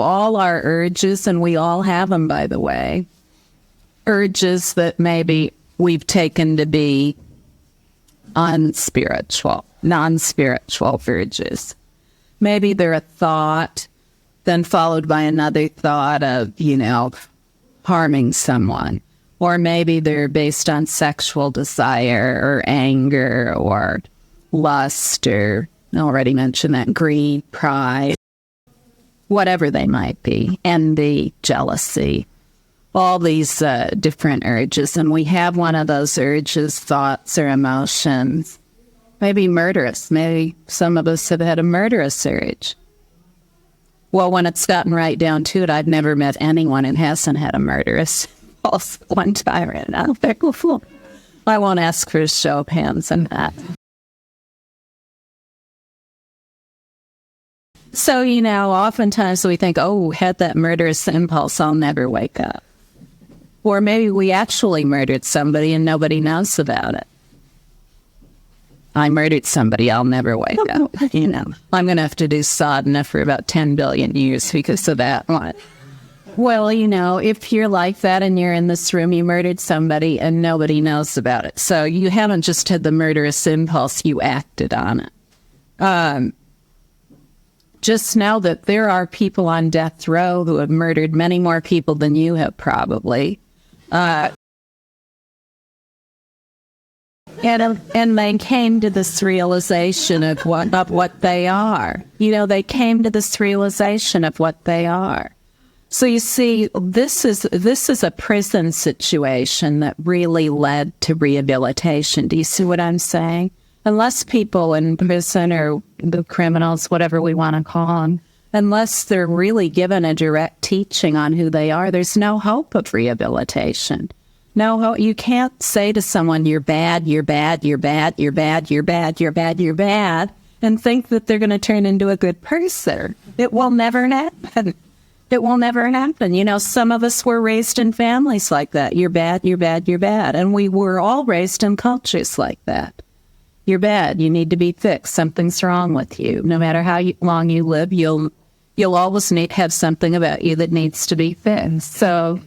all our urges, and we all have them, by the way, urges that maybe we've taken to be unspiritual, non-spiritual urges. Maybe they're a thought, then followed by another thought of, harming someone. Or maybe they're based on sexual desire or anger or lust, or I already mentioned that, greed, pride, whatever they might be, envy, jealousy, all these different urges. And we have one of those urges, thoughts or emotions, maybe murderous. Maybe some of us have had a murderous urge. Well, when it's gotten right down to it, I've never met anyone who hasn't had a murderous impulse at one time or another. I won't ask for a show of hands on that. So, oftentimes we think, had that murderous impulse, I'll never wake up. Or maybe we actually murdered somebody and nobody knows about it. I murdered somebody, I'll never wake up. I'm going to have to do sadhana for about 10 billion years because of that one. Well, if you're like that and you're in this room, you murdered somebody and nobody knows about it. So you haven't just had the murderous impulse, you acted on it. Just know that there are people on death row who have murdered many more people than you have probably. And they came to this realization of what they are. They came to this realization of what they are. So you see, this is a prison situation that really led to rehabilitation. Do you see what I'm saying? Unless people in prison or the criminals, whatever we want to call them, unless they're really given a direct teaching on who they are, there's no hope of rehabilitation. No hope. You can't say to someone, you're bad, you're bad, you're bad, you're bad, you're bad, you're bad, you're bad, and think that they're going to turn into a good person. It will never happen. It will never happen. Some of us were raised in families like that. You're bad, you're bad, you're bad. And we were all raised in cultures like that. You're bad. You need to be fixed. Something's wrong with you. No matter how long you live, you'll always have something about you that needs to be fixed. So,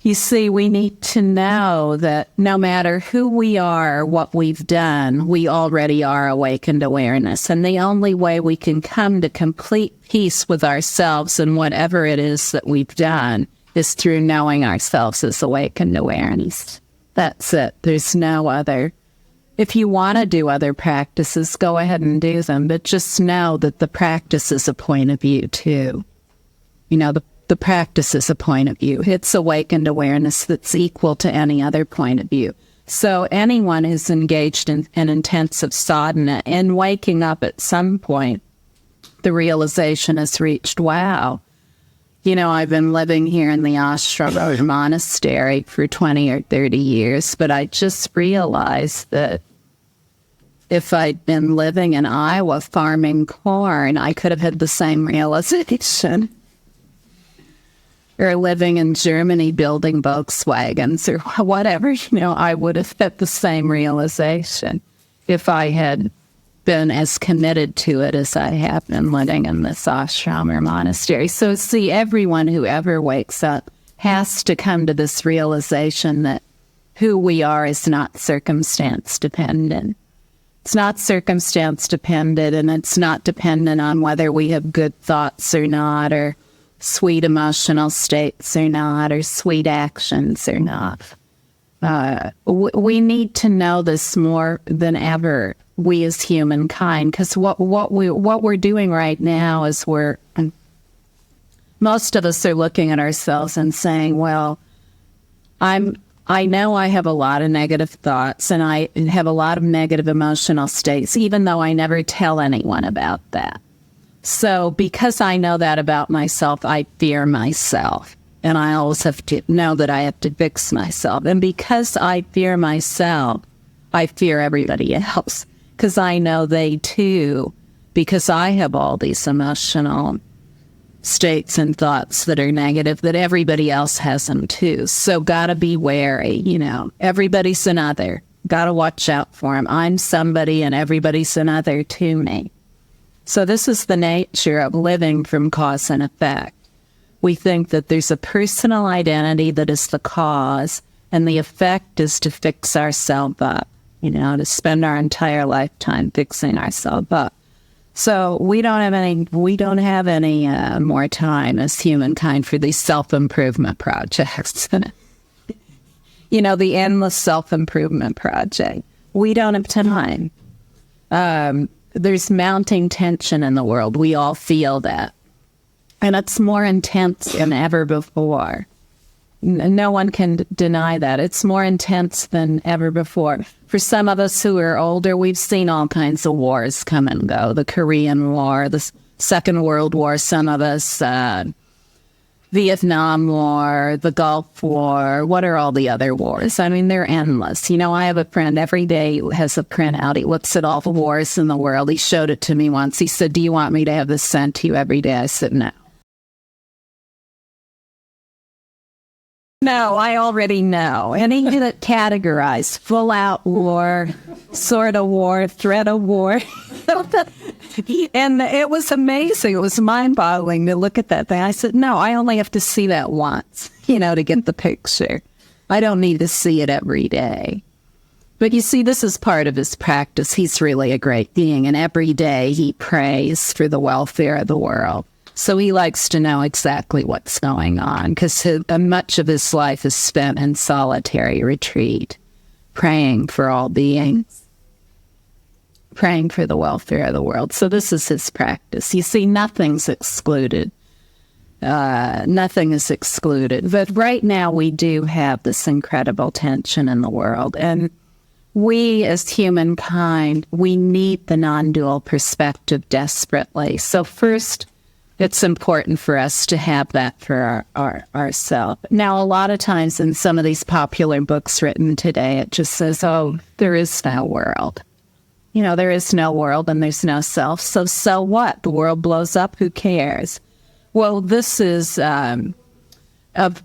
you see, we need to know that no matter who we are, what we've done, we already are awakened awareness. And the only way we can come to complete peace with ourselves and whatever it is that we've done is through knowing ourselves as awakened awareness. That's it. There's no other. If you want to do other practices, go ahead and do them. But just know that the practice is a point of view, too. The practice is a point of view. It's awakened awareness that's equal to any other point of view. So anyone who's engaged in an intensive sadhana and waking up at some point, the realization is reached, wow, I've been living here in the ashram or monastery for 20 or 30 years, but I just realized that if I'd been living in Iowa farming corn, I could have had the same realization. Or living in Germany building Volkswagens or whatever, I would have had the same realization if I had been as committed to it as I have been living in this ashram or monastery. So see, everyone who ever wakes up has to come to this realization that who we are is not circumstance dependent. It's not circumstance dependent, and it's not dependent on whether we have good thoughts or not, or sweet emotional states or not, or sweet actions or not. We need to know this more than ever, we as humankind, because what we're doing right now is most of us are looking at ourselves and saying, well, I know I have a lot of negative thoughts and I have a lot of negative emotional states, even though I never tell anyone about that. So because I know that about myself, I fear myself. And I always have to know that I have to fix myself. And because I fear myself, I fear everybody else. Because I know they too, because I have all these emotional states and thoughts that are negative, that everybody else has them too. So gotta be wary, Everybody's another. Gotta watch out for them. I'm somebody and everybody's another to me. So this is the nature of living from cause and effect. We think that there's a personal identity that is the cause, and the effect is to fix ourselves up, to spend our entire lifetime fixing ourselves up. So we don't have any more time as humankind for these self-improvement projects. The endless self-improvement project. We don't have time. There's mounting tension in the world. We all feel that. And it's more intense than ever before. No one can deny that. It's more intense than ever before. For some of us who are older, we've seen all kinds of wars come and go. The Korean War, the Second World War, some of us, Vietnam War, the Gulf War. What are all the other wars? I mean, they're endless. I have a friend every day who has a printout. He looks at all the wars in the world. He showed it to me once. He said, "Do you want me to have this sent to you every day?" I said, "No." No, I already know. And he did it categorized: full-out war, sort of war, threat of war. And it was amazing. It was mind-boggling to look at that thing. I said, no, I only have to see that once, to get the picture. I don't need to see it every day. But you see, this is part of his practice. He's really a great being, and every day he prays for the welfare of the world. So he likes to know exactly what's going on, because much of his life is spent in solitary retreat, praying for all beings, praying for the welfare of the world. So this is his practice. You see, nothing's excluded. Nothing is excluded. But right now we do have this incredible tension in the world. And we as humankind, we need the non-dual perspective desperately. So first, it's important for us to have that for ourselves. Now, a lot of times in some of these popular books written today, it just says, oh, there is no world. There is no world and there's no self. So what? The world blows up. Who cares? Well, this is of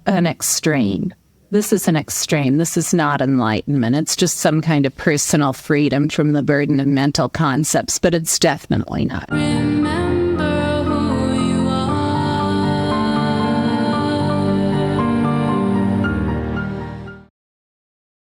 an extreme. This is an extreme. This is not enlightenment. It's just some kind of personal freedom from the burden of mental concepts, but it's definitely not.